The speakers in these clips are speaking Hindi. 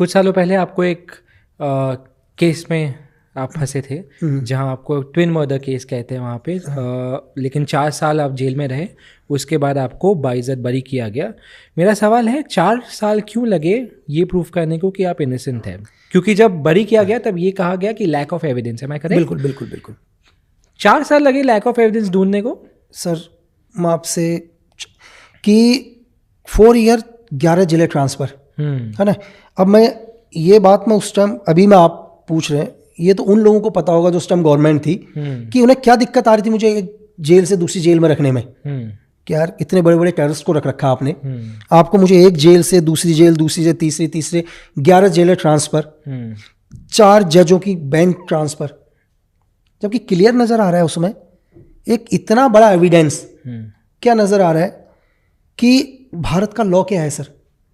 कुछ सालों पहले आपको एक केस में आप फंसे थे जहां आपको ट्विन मर्डर केस कहते हैं वहाँ पे, लेकिन 4 साल आप जेल में रहे। उसके बाद आपको बाइज्जत बरी किया गया। मेरा सवाल है 4 साल क्यों लगे ये प्रूफ करने को कि आप इनोसेंट हैं? क्योंकि जब बरी किया गया तब ये कहा गया कि लैक ऑफ एविडेंस है, मैं करेक्ट? बिल्कुल बिल्कुल बिल्कुल। 4 साल लगे लैक ऑफ एविडेंस ढूंढने को? सर मैं आपसे कि 4 ईयर 11 जिले ट्रांसफ़र है ना। अब मैं ये बात मैं उस टाइम, अभी मैं आप पूछ रहे हैं, ये तो उन लोगों को पता होगा जो उस टाइम गवर्नमेंट थी कि उन्हें क्या दिक्कत आ रही थी मुझे एक जेल से दूसरी जेल में रखने में। कि यार इतने बड़े बड़े टेररिस्ट को रख रखा आपने, आपको मुझे एक जेल से दूसरी जेल, दूसरी से तीसरे 11 जेलें ट्रांसफ़र, 4 जजों की बेंच ट्रांसफ़र, जबकि क्लियर नज़र आ रहा है उसमें एक इतना बड़ा एविडेंस। क्या नज़र आ रहा है कि भारत का लॉ क्या है सर,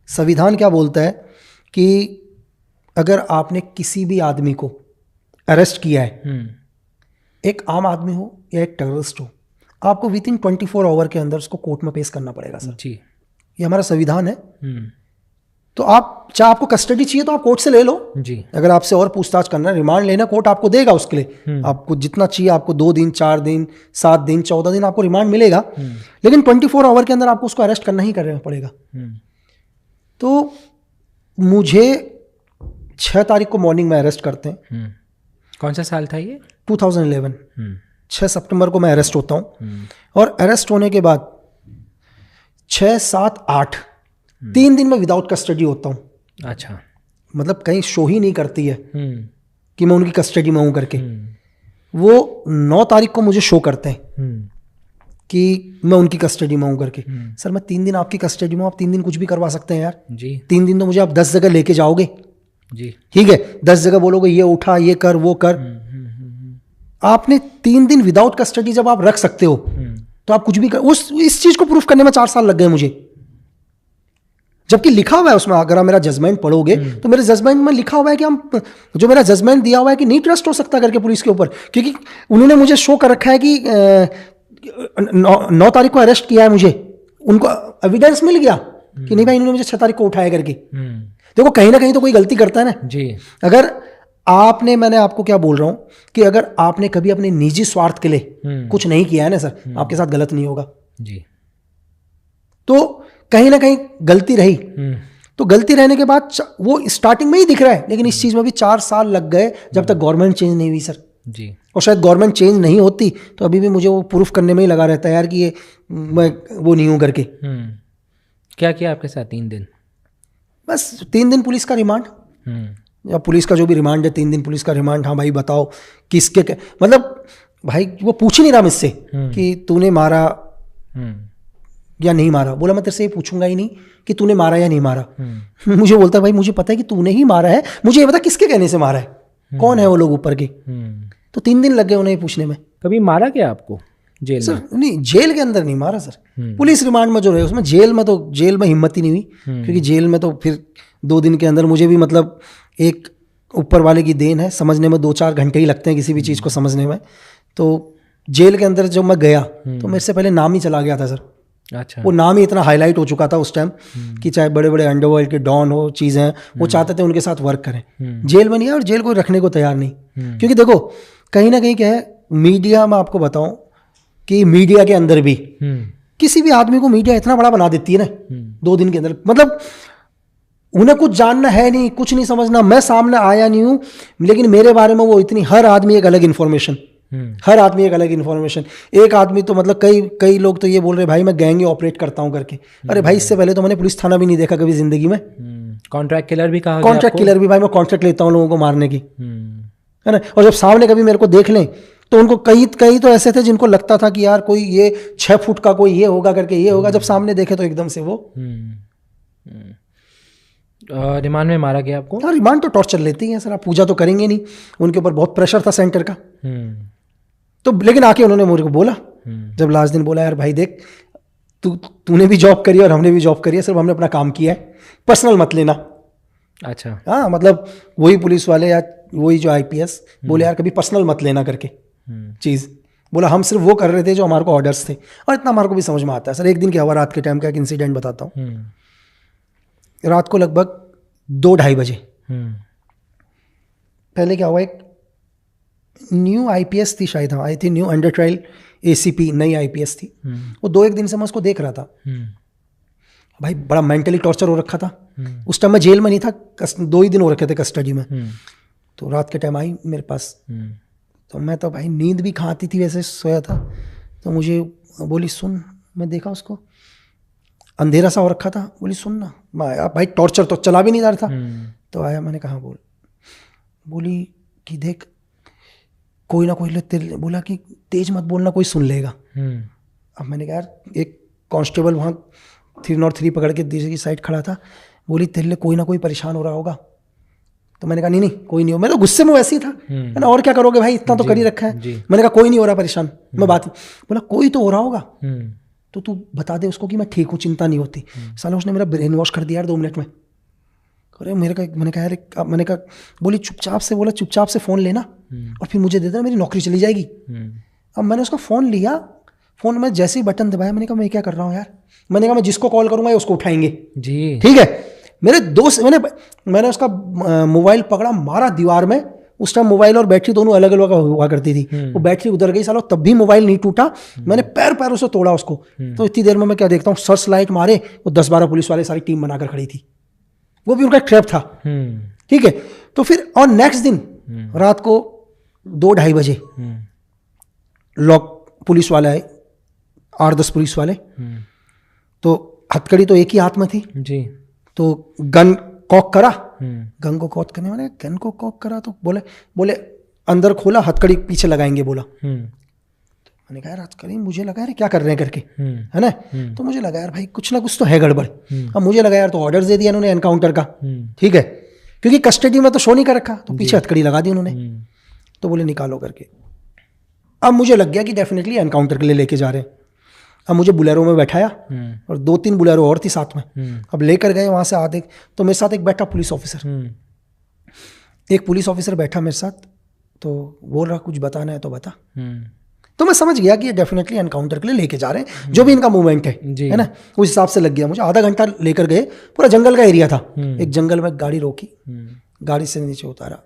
संविधान क्या बोलता है कि अगर आपने किसी भी आदमी को अरेस्ट किया है, एक आम आदमी हो या एक टेररिस्ट हो, आपको विद इन 24 आवर के अंदर उसको कोर्ट में पेश करना पड़ेगा सर जी। ये हमारा संविधान है। तो आप चाहे आपको कस्टडी चाहिए तो आप कोर्ट से ले लो जी। अगर आपसे और पूछताछ करना है, रिमांड लेना, कोर्ट आपको देगा उसके लिए। आपको जितना चाहिए, आपको 2 दिन, 4 दिन, 7 दिन, 14 दिन आपको रिमांड मिलेगा, लेकिन 24 आवर के अंदर आपको उसको अरेस्ट करना ही करना पड़ेगा। तो मुझे 6 तारीख को मॉर्निंग में अरेस्ट करते हैं। कौन सा साल था ये? 2011। 6 सितंबर को मैं अरेस्ट होता हूँ और अरेस्ट होने के बाद 6, 7, 8 3 दिन में विदाउट कस्टडी होता हूँ। अच्छा। मतलब कहीं शो ही नहीं करती है कि मैं उनकी कस्टडी में हूँ करके। वो 9 तारीख को मुझे शो करते हैं कि मैं उनकी कस्टडी में हूँ करके। सर मैं 3 दिन आपकी कस्टडी में हूँ, आप 3 दिन कुछ भी करवा सकते हैं यार जी। 3 दिन तो मुझे आप 10 जगह लेके जाओगे जी, ठीक है, 10 जगह बोलोगे ये उठा, ये कर, वो कर। आपने 3 दिन विदाउट कस्टडी जब आप रख सकते हो तो आप कुछ भी कर, इस चीज को प्रूफ करने में 4 साल लग गए मुझे। जबकि लिखा हुआ है उसमें, अगर आप मेरा जजमेंट पढ़ोगे तो मेरे जजमेंट में लिखा हुआ है कि हम, जो मेरा जजमेंट दिया हुआ है कि नहीं ट्रस्ट हो सकता करके पुलिस के ऊपर, क्योंकि उन्होंने मुझे शो कर रखा है कि 9 तारीख को अरेस्ट किया है मुझे, उनको एविडेंस मिल गया कि नहीं भाई इन्होंने मुझे 6 तारीख को उठाया करके। देखो कहीं ना कहीं तो कोई गलती करता है ना जी। अगर आपने, मैंने आपको क्या बोल रहा हूं कि अगर आपने कभी अपने निजी स्वार्थ के लिए कुछ नहीं किया है ना सर, आपके साथ गलत नहीं होगा जी। तो कहीं ना कहीं गलती रही, तो गलती रहने के बाद वो स्टार्टिंग में ही दिख रहा है, लेकिन इस चीज में भी 4 साल लग गए जब तक गवर्नमेंट चेंज नहीं हुई सर जी। और शायद गवर्नमेंट चेंज नहीं होती तो अभी भी मुझे वो प्रूफ करने में ही लगा रहता है यार कि ये मैं वो नहीं हूं करके। क्या किया आपके साथ 3 दिन? बस 3 दिन पुलिस का रिमांड, या पुलिस का जो भी रिमांड है 3 दिन पुलिस का रिमांड। हाँ भाई बताओ किसके, मतलब भाई वो पूछ ही नहीं रहा मुझसे कि तूने मारा या नहीं मारा। बोला मैं तेरे से ये पूछूंगा ही नहीं कि तूने मारा या नहीं मारा। मुझे बोलता भाई मुझे पता है कि तूने ही मारा है, मुझे ये बता किसके कहने से मारा है, कौन है वो लोग ऊपर के। तो 3 दिन लग गए उन्हें पूछने में। कभी मारा क्या आपको जेल सर में? नहीं, जेल के अंदर नहीं मारा सर, पुलिस रिमांड में जो रहे उसमें। जेल में हिम्मत ही नहीं हुई, क्योंकि जेल में तो फिर 2 दिन के अंदर मुझे भी, मतलब एक ऊपर वाले की देन है, समझने में 2-4 घंटे ही लगते हैं किसी भी चीज़ को समझने में। तो जेल के अंदर जब मैं गया तो मेरे से पहले नाम ही चला गया था सर। अच्छा। वो नाम ही इतना हाईलाइट हो चुका था उस टाइम कि चाहे बड़े बड़े अंडरवर्ल्ड के डॉन हो, चीज़ें हैं, वो चाहते थे उनके साथ वर्क करें। जेल में नहीं है और जेल को रखने को तैयार नहीं, क्योंकि देखो कहीं ना कहीं क्या है, मीडिया में आपको बताऊं कि मीडिया के अंदर भी किसी भी आदमी को मीडिया इतना बड़ा बना देती है ना 2 दिन के अंदर। मतलब उन्हें कुछ जानना है नहीं, कुछ नहीं समझना, मैं सामने आया नहीं हूं लेकिन मेरे बारे में वो इतनी, हर आदमी एक अलग इन्फॉर्मेशन, हर आदमी एक अलग इन्फॉर्मेशन। एक आदमी तो मतलब कई लोग तो ये बोल रहे भाई मैं गैंग ऑपरेट करता हूं करके। अरे भाई इससे पहले तो मैंने पुलिस थाना भी नहीं देखा कभी जिंदगी में। कॉन्ट्रैक्ट किलर भी कहा, कॉन्ट्रैक्ट किलर भी भाई, मैं कॉन्ट्रैक्ट लेता हूं लोगों को मारने की, है ना। और जब सामने कभी मेरे को देख लें तो उनको कई तो ऐसे थे जिनको लगता था कि यार कोई ये 6 फुट का कोई ये होगा करके, ये होगा, जब सामने देखे तो एकदम से वो। रिमांड में मारा गया आपको? हाँ, रिमांड तो टॉर्चर लेते ही हैं सर, आप पूजा तो करेंगे नहीं, उनके ऊपर बहुत प्रेशर था सेंटर का। तो लेकिन आके उन्होंने मुझे को बोला, जब लास्ट दिन बोला यार भाई देख तूने भी जॉब करी और हमने भी जॉब करी है, सिर्फ हमने अपना काम किया है, पर्सनल मत लेना। अच्छा। हाँ, मतलब वही पुलिस वाले या वही जो IPS बोले यार कभी पर्सनल मत लेना करके चीज़। बोला हम सिर्फ वो कर रहे थे जो हमारे को ऑर्डर्स थे, और इतना हमारे को भी समझ में आता है सर। एक दिन क्या हुआ, रात के टाइम का एक इंसिडेंट बताता हूँ। रात को लगभग 2-2:30 बजे पहले क्या हुआ, एक न्यू आईपीएस थी शायद, आई थी न्यू अंडर ट्रायल एसीपी, नई आईपीएस थी। वो 2-1 दिन से मैं उसको देख रहा था। भाई बड़ा मेंटली टॉर्चर हो रखा था। उस टाइम मैं जेल में नहीं था, 2 ही दिन हो रखे थे कस्टडी में। तो रात के टाइम आई मेरे पास, तो मैं तो भाई नींद भी कहाँ आती थी, वैसे सोया था। तो मुझे बोली सुन, मैं देखा उसको, अंधेरा सा हो रखा था। बोली सुन ना। मैं आया, भाई टॉर्चर तो चला भी नहीं जा रहा था। तो आया, मैंने कहा बोल। बोली कि देख कोई ना कोई, बोला कि तेज मत बोलना, कोई सुन लेगा। अब मैंने कहा यार, एक कांस्टेबल वहाँ 303 पकड़ के दूसरी की साइड खड़ा था। बोली तेरे लिए कोई ना कोई परेशान हो रहा होगा। तो मैंने कहा नहीं कोई नहीं हो। मैं तो गुस्से में वैसे ही था, मैंने और क्या करोगे भाई, इतना तो कर ही रखा है। मैंने कहा कोई नहीं हो रहा परेशान, मैं बात ही। बोला कोई तो हो रहा होगा, तो तू बता दे उसको कि मैं ठीक हूँ, चिंता नहीं होती। साला उसने मेरा ब्रेन वॉश कर दिया यार 2 मिनट में। अरे मैंने कहा यार, मैंने कहा, बोली चुपचाप से, बोला चुपचाप से फ़ोन लेना और फिर मुझे दे देना, मेरी नौकरी चली जाएगी। अब मैंने उसका फ़ोन लिया, फ़ोन में जैसे ही बटन दबाया, मैंने कहा मैं क्या कर रहा हूँ यार। मैंने कहा मैं जिसको कॉल करूँगा उसको उठाएंगे जी, ठीक है। मेरे दोस्त, मैंने उसका मोबाइल पकड़ा, मारा दीवार में। उस टाइम मोबाइल और बैटरी दोनों अलग अलग हुआ करती थी। वो बैटरी उधर गई सालो, तब भी मोबाइल नहीं टूटा। मैंने पैरों से तोड़ा उसको। तो इतनी देर में मैं क्या देखता हूँ, सर्च लाइट मारे, वो 10-12 पुलिस वाले सारी टीम बनाकर खड़ी थी। वो भी उनका ट्रैप था, ठीक है। तो फिर और नेक्स्ट दिन रात को 2-2:30 बजे पुलिस वाले आए, 8-10 पुलिस वाले। तो हथकड़ी तो एक ही हाथ में थी जी। तो गन कॉक करा, गन को कॉक करने वाले, गन को कॉक करा तो बोले अंदर खोला, हथकड़ी पीछे लगाएंगे बोला। मैंने कहा यार हथकड़ी मुझे लगा यार क्या कर रहे हैं करके, है ना। तो मुझे लगा यार भाई कुछ ना कुछ तो है गड़बड़। अब मुझे लगा यार तो ऑर्डर दे दिया इन्होंने एनकाउंटर का, ठीक है, क्योंकि कस्टडी में तो शो नहीं कर रखा। तो पीछे हथकड़ी लगा दी उन्होंने। तो बोले निकालो करके। अब मुझे लग गया कि डेफिनेटली एनकाउंटर के लिए लेके जा रहे हैं। अब मुझे बुलेरो में बैठाया और 2-3 बुलेरो और थी साथ में। अब लेकर गए वहाँ से आधे, तो मेरे साथ एक बैठा पुलिस ऑफिसर, एक पुलिस ऑफिसर बैठा मेरे साथ। तो बोल रहा कुछ बताना है तो बता। तो मैं समझ गया कि ये डेफिनेटली एनकाउंटर के लिए लेके जा रहे हैं, जो भी इनका मूवमेंट है ना, उस हिसाब से लग गया मुझे। आधा घंटा लेकर गए, पूरा जंगल का एरिया था। एक जंगल में गाड़ी रोकी, गाड़ी से नीचे उतारा,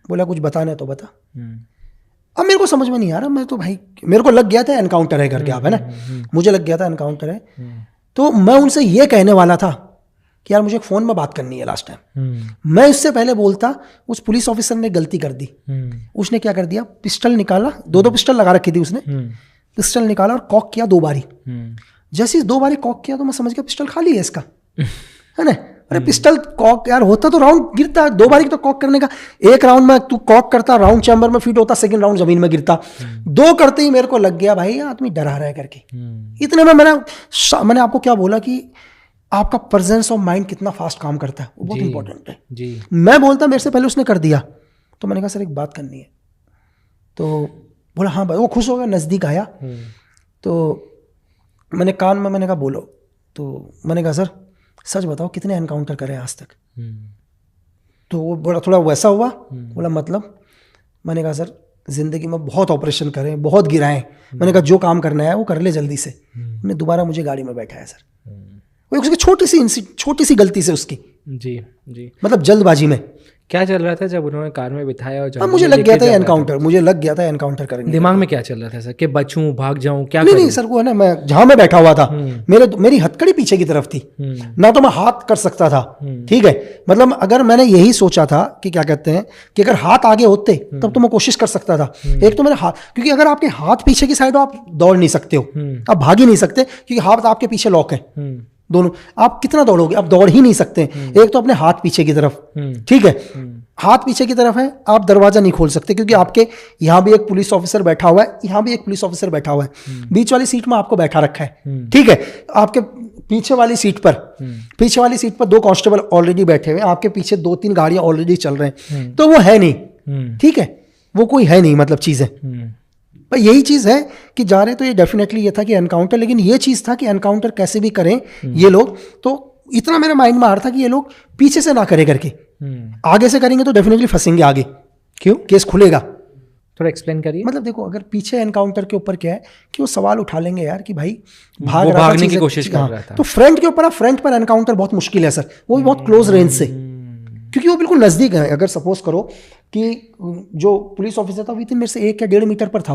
बोला कुछ बताना है तो बता। अब मेरे को समझ में नहीं आ रहा, मैं तो भाई मेरे को लग गया था एनकाउंटर है करके, आप है ना, मुझे लग गया था एनकाउंटर है। तो मैं उनसे ये कहने वाला था कि यार मुझे फ़ोन में बात करनी है लास्ट टाइम। मैं इससे पहले बोलता, उस पुलिस ऑफिसर ने गलती कर दी। उसने क्या कर दिया, पिस्टल निकाला, 2 पिस्टल लगा रखी थी उसने। पिस्टल निकाला और कॉक किया 2 बारी। जैसे ही 2 बारी कॉक किया तो मैं समझ गया पिस्टल खाली है इसका, है ना। अरे पिस्टल कॉक यार होता तो राउंड गिरता, 2 बारी तो कॉक करने का। एक राउंड में तू कॉक करता, राउंड चैम्बर में फिट होता, सेकंड राउंड जमीन में गिरता। 2 करते ही मेरे को लग गया भाई आदमी डरा रहा है करके। इतने में मैंने आपको क्या बोला कि आपका प्रेजेंस ऑफ माइंड कितना फास्ट काम करता है, वो बहुत इंपॉर्टेंट है जी। मैं बोलता मेरे से पहले उसने कर दिया। तो मैंने कहा सर एक बात करनी है। तो बोला हाँ भाई। वो खुश हो गया, नज़दीक आया। तो मैंने कान में मैंने कहा बोलो। तो मैंने कहा सर सच बताओ कितने एनकाउंटर करे आज तक। तो वो बोला थोड़ा वैसा हुआ, बोला मतलब। मैंने कहा सर जिंदगी में बहुत ऑपरेशन करे, बहुत गिराए। मैंने कहा जो काम करना है वो कर ले जल्दी से। उन्होंने दोबारा मुझे गाड़ी में बैठाया सर, वो उसकी छोटी सी गलती से उसकी जी, मतलब जल्दबाजी में। क्या चल रहा था जब उन्होंने कार में बिठाया और मुझे लग गया था एनकाउंटर, मुझे लग गया था एनकाउंटर करेंगे। दिमाग में क्या चल रहा था सर कि बचूं, भाग जाऊं, क्या नहीं सर, वो है ना, मैं जहां मैं बैठा हुआ था मेरी हथकड़ी पीछे की तरफ थी ना, तो मैं हाथ कर सकता था, ठीक है। मतलब अगर मैंने यही सोचा था कि क्या कहते हैं कि अगर हाथ आगे होते तब तो मैं कोशिश कर सकता था। एक तो मेरा हाथ, क्योंकि अगर आपके हाथ पीछे की साइड हो आप दौड़ नहीं सकते हो, आप भाग ही नहीं सकते, क्योंकि हाथ आपके पीछे लॉक है दोनों। आप कितना दौड़ोगे, आप दौड़ ही नहीं सकते। एक तो अपने हाथ पीछे की तरफ, ठीक है, हाथ पीछे की तरफ है, आप दरवाजा नहीं खोल सकते, क्योंकि आपके यहाँ भी एक पुलिस ऑफिसर बैठा हुआ है, यहाँ भी एक पुलिस ऑफिसर बैठा हुआ है, बीच वाली सीट में आपको बैठा रखा है, ठीक है। आपके पीछे वाली सीट पर 2 कांस्टेबल ऑलरेडी बैठे हुए हैं, आपके पीछे 2-3 गाड़ियां ऑलरेडी चल रहे हैं, तो वो है नहीं, ठीक है, वो कोई है नहीं, मतलब चीजें। यही चीज है कि जा रहे तो ये डेफिनेटली ये था कि एनकाउंटर, लेकिन ये चीज था कि एनकाउंटर कैसे भी करें ये लोग। तो इतना मेरे माइंड में आ रहा था कि ये लोग पीछे से ना करे करके, आगे से करेंगे तो डेफिनेटली फंसेंगे आगे। क्यों? केस खुलेगा। थोड़ा एक्सप्लेन करिए। मतलब देखो, अगर पीछे एनकाउंटर के ऊपर क्या है कि वो सवाल उठा लेंगे यार कि भाई भागने की कोशिश कर रहा था। तो फ्रंट के ऊपर, फ्रंट पर एनकाउंटर बहुत मुश्किल है सर, वो भी बहुत क्लोज रेंज से, क्योंकि वो बिल्कुल नज़दीक है। अगर सपोज करो कि जो पुलिस ऑफिसर था विद इन मेरे से 1 या 1.5 मीटर पर था,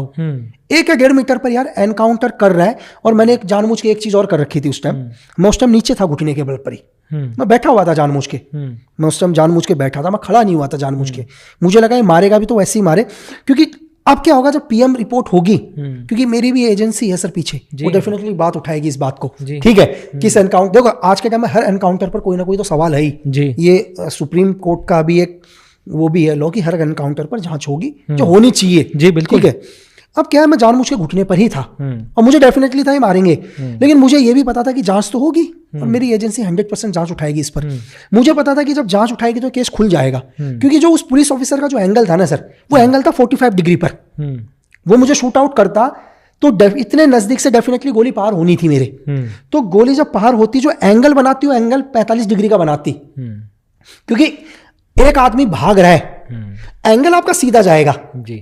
1 या 1.5 मीटर पर यार एनकाउंटर कर रहा है। और मैंने एक जानबूझ के एक चीज़ और कर रखी थी उस टाइम, मैं उस टाइम नीचे था घुटने के बल पर ही, मैं बैठा हुआ था जानबूझ के, मैं उस टाइम जानबूझ के बैठा था, मैं खड़ा नहीं हुआ था जानबूझ के। मुझे लगा ये मारेगा भी तो वैसे ही मारे, क्योंकि अब क्या होगा जब पीएम रिपोर्ट होगी, क्योंकि मेरी भी एजेंसी है सर पीछे, वो डेफिनेटली बात उठाएगी इस बात को, ठीक है। किस एनकाउंटर, देखो आज के टाइम में हर एनकाउंटर पर कोई ना कोई तो सवाल है ही। ये सुप्रीम कोर्ट का भी एक वो भी है लॉ कि हर एनकाउंटर पर जांच होगी, जो होनी चाहिए। जी बिल्कुल, ठीक है। अब क्या है, मैं जानबूझ के घुटने पर ही था और मुझे डेफिनेटली था ये मारेंगे, लेकिन मुझे ये भी पता था कि जांच तो होगी और मेरी एजेंसी 100% जांच उठाएगी इस पर। मुझे पता था कि जब जांच उठाएगी तो केस खुल जाएगा, क्योंकि जो उस पुलिस ऑफिसर का जो एंगल था ना सर, वो एंगल था 45 डिग्री पर। वो मुझे शूट आउट करता तो इतने नजदीक से डेफिनेटली गोली पार होनी थी मेरे। तो गोली जब पार होती, जो एंगल बनाती वो एंगल 45 डिग्री का बनाती, क्योंकि एक आदमी भाग रहा है, एंगल आपका सीधा जाएगा,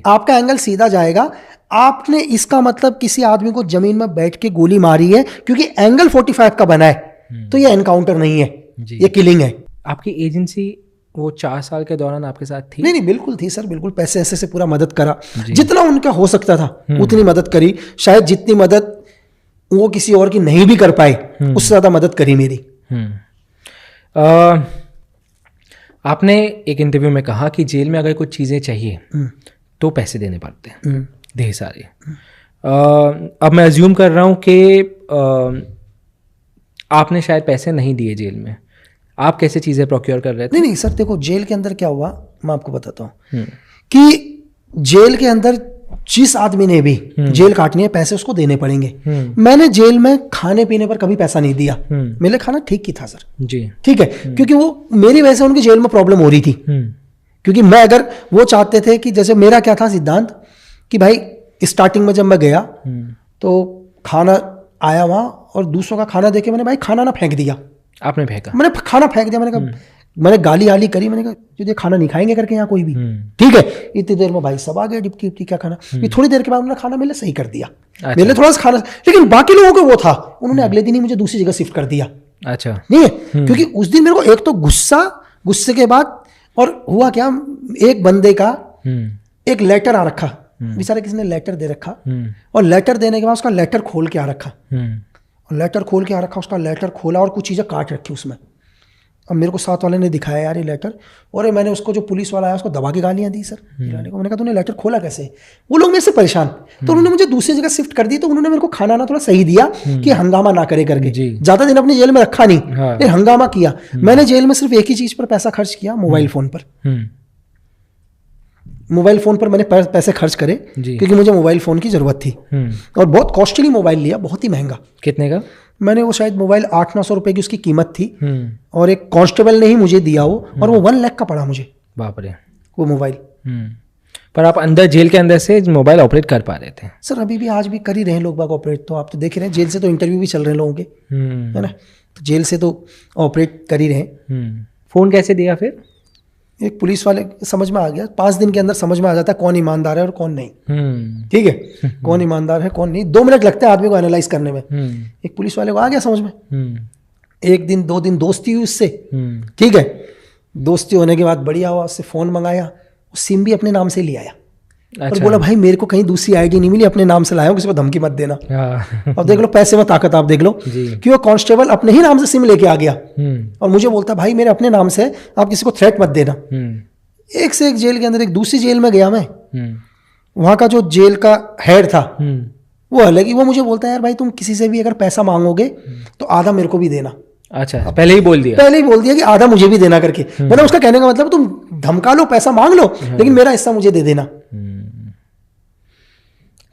आपका एंगल सीधा जाएगा। आपने इसका मतलब किसी आदमी को जमीन में बैठ के गोली मारी है, क्योंकि एंगल 45 का बना है, तो ये एनकाउंटर नहीं है, ये किलिंग है। आपकी एजेंसी वो 4 साल के दौरान आपके साथ थी? नहीं, बिल्कुल थी सर, बिल्कुल। पैसे ऐसे से पूरा मदद करा, जितना उनका हो सकता था उतनी मदद करी। शायद जितनी मदद वो किसी और की नहीं भी कर पाए, उससे ज्यादा मदद करी मेरी। आपने एक इंटरव्यू में कहा कि जेल में अगर कुछ चीज़ें चाहिए तो पैसे देने पड़ते हैं ढेर सारे। अब मैं अज्यूम कर रहा हूँ कि आपने शायद पैसे नहीं दिए जेल में, आप कैसे चीज़ें प्रोक्योर कर रहे थे? नहीं सर, देखो जेल के अंदर क्या हुआ मैं आपको बताता हूँ कि जेल के अंदर जिस आदमी ने भी जेल काटनी है पैसे उसको देने पड़ेंगे। मैंने जेल में खाने पीने पर कभी पैसा नहीं दिया, मेरे खाना ठीक ही था सर जी, ठीक है। क्योंकि वो मेरी वजह से उनकी जेल में प्रॉब्लम हो रही थी, क्योंकि मैं अगर वो चाहते थे कि जैसे मेरा क्या था सिद्धांत कि भाई स्टार्टिंग में जब मैं गया तो खाना आया वहां और दूसरों का खाना देके मैंने भाई खाना ना फेंक दिया। आपने फेंका? मैंने खाना फेंक दिया। मैंने कहा, मैंने गाली आली करी, मैंने कहा जो खाना नहीं खाएंगे करके यहाँ कोई भी, ठीक है। इतनी देर में भाई सब आ गए, डिपकी डिपकी क्या खाना। ये थोड़ी देर के बाद उन्होंने खाना मेरे सही कर दिया। अच्छा। मेरे थोड़ा सा खाना, लेकिन बाकी लोगों को वो था, उन्होंने अगले दिन ही मुझे दूसरी जगह शिफ्ट कर दिया। अच्छा, नहीं है, क्योंकि उस दिन मेरे को एक तो गुस्से के बाद, और हुआ क्या, एक बंदे का एक लेटर आ रखा, बेचारे किसी ने लेटर दे रखा, और लेटर देने के बाद उसका लेटर खोल के आ रखा, और लेटर खोल के आ रखा, उसका लेटर खोला और कुछ चीज़ें काट रखी उसमें। अब मेरे को साथ वाले ने दिखाया यार ये लेटर, और मैंने उसको जो पुलिस वाला आया उसको दबा के गालियाँ दी सर गिराने को। मैंने कहा तूने लेटर खोला कैसे? वो लोग मेरे से परेशान, तो उन्होंने मुझे दूसरी जगह शिफ्ट कर दी। तो उन्होंने मेरे को खाना ना थोड़ा सही दिया कि हंगामा ना करे करके। ज़्यादा दिन अपनी जेल में रखा नहीं, लेकिन हंगामा किया। मैंने जेल में सिर्फ एक ही चीज़ पर पैसा खर्च किया, मोबाइल फ़ोन पर। मोबाइल फ़ोन पर मैंने पैसे खर्च करे क्योंकि मुझे मोबाइल फ़ोन की ज़रूरत थी, और बहुत कॉस्टली मोबाइल लिया, बहुत ही महंगा। कितने का? मैंने वो शायद मोबाइल 800-900 रुपए की उसकी कीमत थी, और एक कांस्टेबल ने ही मुझे दिया वो, और वो 1 लाख का पड़ा मुझे। बाप रे, वो मोबाइल। पर आप अंदर जेल के अंदर से मोबाइल ऑपरेट कर पा रहे थे? सर अभी भी आज भी कर ही रहे हैं लोग बाग ऑपरेट, तो आप तो देख रहे हैं जेल से तो इंटरव्यू भी चल रहे हैं लोगों के, है ना, तो जेल से तो ऑपरेट कर ही रहे हैं। फ़ोन कैसे दिया फिर? एक पुलिस वाले समझ में आ गया, 5 दिन के अंदर समझ में आ जाता है कौन ईमानदार है और कौन नहीं, ठीक है। कौन ईमानदार है कौन नहीं, 2 मिनट लगते हैं आदमी को एनालाइज करने में। एक पुलिस वाले को आ गया समझ में, 1 दिन 2 दिन दोस्ती हुई उससे, ठीक है। दोस्ती होने के बाद बढ़िया हुआ, उससे फ़ोन मंगाया, सिम भी अपने नाम से ले आया। अच्छा। और बोला भाई मेरे को कहीं दूसरी आईडी नहीं मिली, अपने नाम से लाया हूँ, किसी को धमकी मत देना। अब देख लो पैसे में ताकत, आप देख लो कि वो कांस्टेबल अपने ही नाम से सिम लेके आ गया, और मुझे बोलता भाई मेरे अपने नाम से, आप किसी को थ्रेट मत देना। एक से एक जेल के अंदर, एक दूसरी जेल में गया मैं, वहां का जो जेल का हेड था वो अलग ही, वो मुझे बोलता है यार भाई तुम किसी से भी अगर पैसा मांगोगे तो आधा मेरे को भी देना। अच्छा, पहले ही बोल दिया कि आधा मुझे भी देना करके। मतलब उसका कहने का मतलब तुम धमका लो, पैसा मांग लो, लेकिन मेरा हिस्सा मुझे दे देना।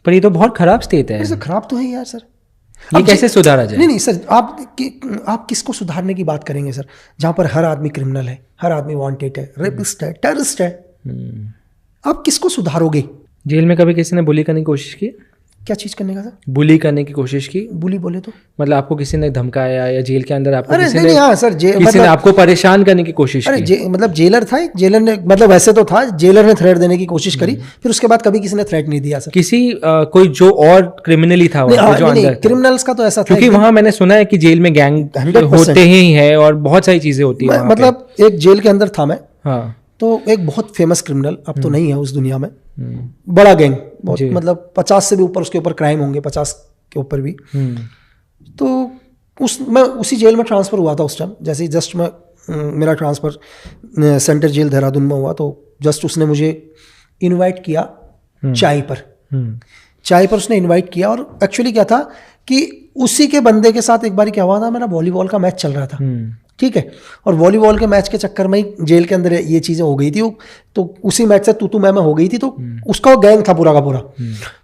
पर ये तो बहुत खराब स्टेट है। सर खराब तो है यार सर, ये कैसे सुधारा जाए? नहीं सर, आप किसको सुधारने की बात करेंगे सर, जहां पर हर आदमी क्रिमिनल है, हर आदमी वांटेड है, रेपिस्ट है, टेररिस्ट है, आप किसको सुधारोगे? जेल में कभी किसी ने बुली करने की कोशिश की? क्या चीज करने का सर? बुली करने की कोशिश की? बुली बोले तो मतलब आपको किसी ने धमकाया या जेल के अंदर आपको किसी ने, हाँ सर, किसी ने आपको परेशान करने की कोशिश की? मतलब जेलर था, जेलर ने, मतलब वैसे तो था, जेलर ने थ्रेट देने की कोशिश करी, फिर उसके बाद कभी किसी ने थ्रेट नहीं दिया सर। किसी कोई जो और क्रिमिनली था जो अंदर? क्रिमिनल्स का तो ऐसा था, क्योंकि वहां मैंने सुना है कि जेल में गैंग होते ही है और बहुत सारी चीजें होती है। मतलब एक जेल के अंदर था मैं, हाँ। तो एक बहुत फेमस क्रिमिनल, अब तो नहीं है उस दुनिया में, बड़ा गैंग, बहुत मतलब 50 से भी ऊपर उसके ऊपर क्राइम होंगे, 50 के ऊपर भी। तो मैं उसी जेल में ट्रांसफ़र हुआ था उस टाइम, जैसे ही जस्ट मैं मेरा ट्रांसफ़र सेंट्रल जेल देहरादून में हुआ, तो जस्ट उसने मुझे इनवाइट किया चाय पर उसने इनवाइट किया। और एक्चुअली क्या था कि उसी के बंदे के साथ एक बार क्या हुआ था, मेरा वॉलीबॉल का मैच चल रहा था, ठीक है, और वॉलीबॉल के मैच के चक्कर में ही जेल के अंदर ये चीज़ें हो गई थी, तो उसी मैच से तू मैं हो गई थी, तो उसका वो गैंग था पूरा का पूरा।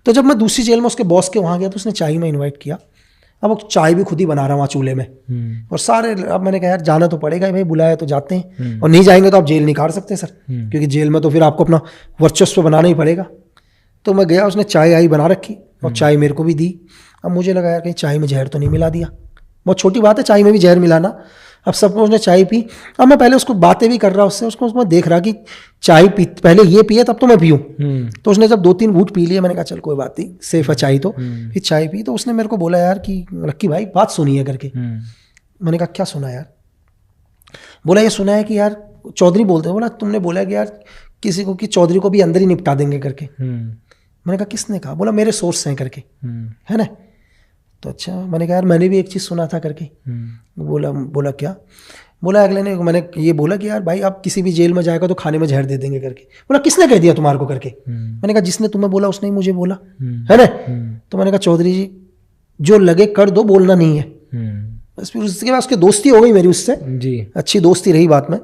तो जब मैं दूसरी जेल में उसके बॉस के वहाँ गया, तो उसने चाय में इन्वाइट किया। अब वो चाय भी खुद ही बना रहा वहाँ चूल्हे में, और सारे, अब मैंने कहा यार जाना तो पड़ेगा भाई, बुलाया तो जाते हैं, और नहीं जाएंगे तो आप जेल नहीं काट सकते सर, क्योंकि जेल में तो फिर आपको अपना वर्चस्व बनाना ही पड़ेगा। तो मैं गया, उसने चाय आई बना रखी और चाय मेरे को भी दी। अब मुझे लगा यार कहीं चाय में जहर तो नहीं मिला दिया, बहुत छोटी बात है चाय में भी जहर मिलाना। अब सबको उसने चाय पी, अब मैं पहले उसको बातें भी कर रहा उससे, उसको देख रहा कि चाय पी, पहले ये पिए तब तो मैं पीऊँ। तो उसने जब 2-3 घूंट पी लिए, मैंने कहा चल कोई बात नहीं, सेफ है चाय तो। फिर चाय पी, तो उसने मेरे को बोला यार कि लक्की भाई बात सुनी है करके। मैंने कहा क्या सुना यार? बोला ये सुना है कि यार चौधरी बोलते हैं। बोला तुमने बोला कि यार किसी को कि चौधरी को भी अंदर ही निपटा देंगे करके। मैंने कहा किसने कहा? बोला मेरे सोर्स हैं करके, है ना। तो अच्छा, मैंने कहा यार मैंने भी एक चीज़ सुना था करके। बोला क्या? बोला अगले ने, मैंने ये बोला कि यार भाई आप किसी भी जेल में जाएगा तो खाने में जहर दे देंगे करके। बोला किसने कह दिया तुम्हारे को करके? मैंने कहा जिसने तुम्हें बोला उसने ही मुझे बोला, है ना। तो मैंने कहा चौधरी जी जो लगे कर दो, बोलना नहीं है बस। फिर उसके बाद उसकी दोस्ती हो गई मेरी उससे जी, अच्छी दोस्ती रही बात में।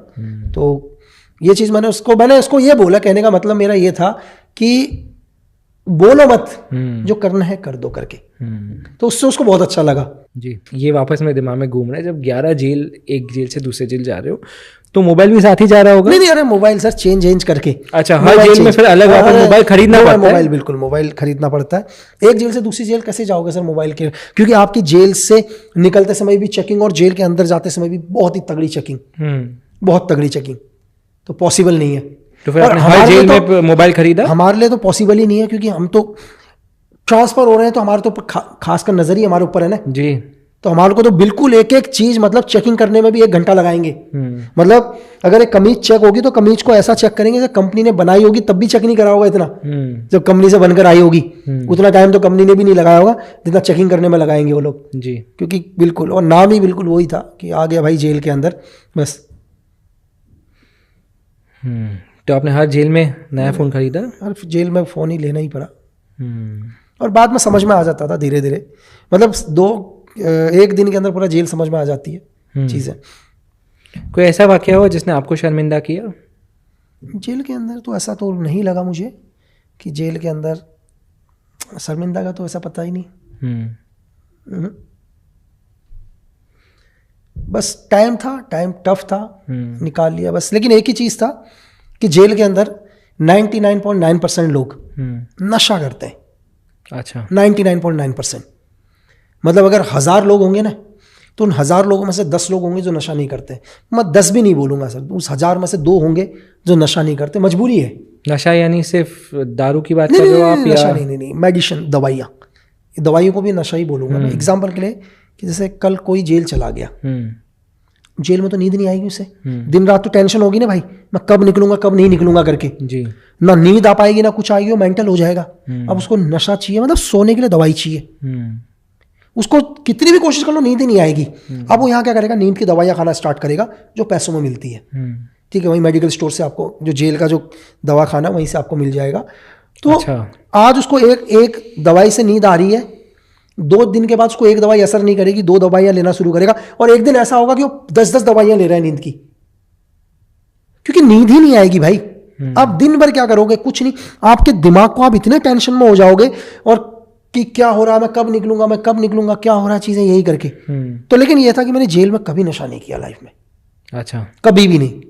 तो ये चीज़ मैंने उसको ये बोला, कहने का मतलब मेरा ये था कि बोलो मत, जो करना है कर दो करके। तो उससे उसको बहुत अच्छा लगा जी। ये वापस मेरे दिमाग में घूम रहा है, जब 11 जेल, एक जेल से दूसरे जेल जा रहे हो तो मोबाइल भी साथ ही जा रहा होगा? नहीं अरे मोबाइल सर चेंज करके। अच्छा, हर जेल में फिर अलग वापस मोबाइल खरीदना पड़ता है? मोबाइल बिल्कुल, मोबाइल खरीदना पड़ता है। एक जेल से दूसरी जेल कैसे जाओगे सर मोबाइल के? क्योंकि आपकी जेल से निकलते समय भी चेकिंग, और जेल के अंदर जाते समय भी बहुत ही तगड़ी चेकिंग, बहुत तगड़ी चेकिंग, तो पॉसिबल नहीं है। तो फिर आपने हर जेल में मोबाइल खरीदा? हमारे लिए तो पॉसिबल ही नहीं है, क्योंकि हम तो ट्रांसफर हो रहे हैं, तो हमारे तो खासकर नजर ही हमारे ऊपर है ना जी। तो हमारे को तो बिल्कुल एक एक चीज, मतलब चेकिंग करने में भी 1 घंटा लगाएंगे। मतलब अगर एक कमीज चेक होगी तो कमीज को ऐसा चेक करेंगे जब कंपनी ने बनाई होगी, तब भी चेक नहीं करा होगा इतना। जब कंपनी से बनकर आई होगी उतना टाइम तो कंपनी ने भी नहीं लगाया होगा जितना चेकिंग करने में लगाएंगे वो लोग जी। क्योंकि बिल्कुल, और नाम ही बिल्कुल वही था कि आ गया भाई जेल के अंदर बस। तो आपने हर जेल में नया फ़ोन खरीदा? हर जेल में फ़ोन ही लेना ही पड़ा। और बाद में समझ में आ जाता था धीरे धीरे, मतलब 1 दिन के अंदर पूरा जेल समझ में आ जाती है चीज़ें। कोई ऐसा वाक़या हुआ जिसने आपको शर्मिंदा किया? जेल के अंदर तो ऐसा तो नहीं लगा मुझे कि जेल के अंदर शर्मिंदा का तो ऐसा पता ही नहीं। बस टाइम टफ था, निकाल लिया बस। लेकिन एक ही चीज़ था कि जेल के अंदर 99.9% लोग नशा करते हैं। अच्छा, 99.9%। मतलब अगर 1000 लोग होंगे ना, तो उन 1000 लोगों में से 10 लोग होंगे जो नशा नहीं करते। मैं 10 भी नहीं बोलूँगा सर, उस 1000 में से 2 होंगे जो नशा नहीं करते, मजबूरी है। नशा यानी सिर्फ दारू की बात कर रहे हो आप? नशा नहीं, मेडिसिन, दवाइयाँ, दवाइयों को भी नशा ही बोलूँगा मैं। एग्जाम्पल के लिए कि जैसे कल कोई जेल चला गया, जेल में तो नींद नहीं आएगी उसे, दिन रात तो टेंशन होगी ना भाई, मैं कब निकलूंगा कब नहीं निकलूंगा करके जी। ना नींद आ पाएगी ना कुछ आएगी, वो मेंटल हो जाएगा। अब उसको नशा चाहिए, मतलब सोने के लिए दवाई चाहिए। उसको कितनी भी कोशिश कर लो नींद ही नहीं आएगी। अब वो यहाँ क्या करेगा, नींद की दवाइयाँ खाना स्टार्ट करेगा जो पैसों में मिलती है। ठीक है, वही मेडिकल स्टोर से आपको, जो जेल का जो दवा खाना वहीं से आपको मिल जाएगा। तो अच्छा। आज उसको एक दवाई से नींद आ रही है, 2 दिन के बाद उसको एक दवाई असर नहीं करेगी, 2 दवाइयां लेना शुरू करेगा, और एक दिन ऐसा होगा कि वो 10-10 दवाइयां ले रहा है नींद की, क्योंकि नींद ही नहीं आएगी भाई। अब दिन भर क्या करोगे? कुछ नहीं, आपके दिमाग को आप इतने टेंशन में हो जाओगे, और कि क्या हो रहा है, मैं कब निकलूंगा, क्या हो रहा है, चीजें यही करके। तो लेकिन यह था कि मैंने जेल में कभी नशा नहीं किया लाइफ में। अच्छा, कभी भी नहीं।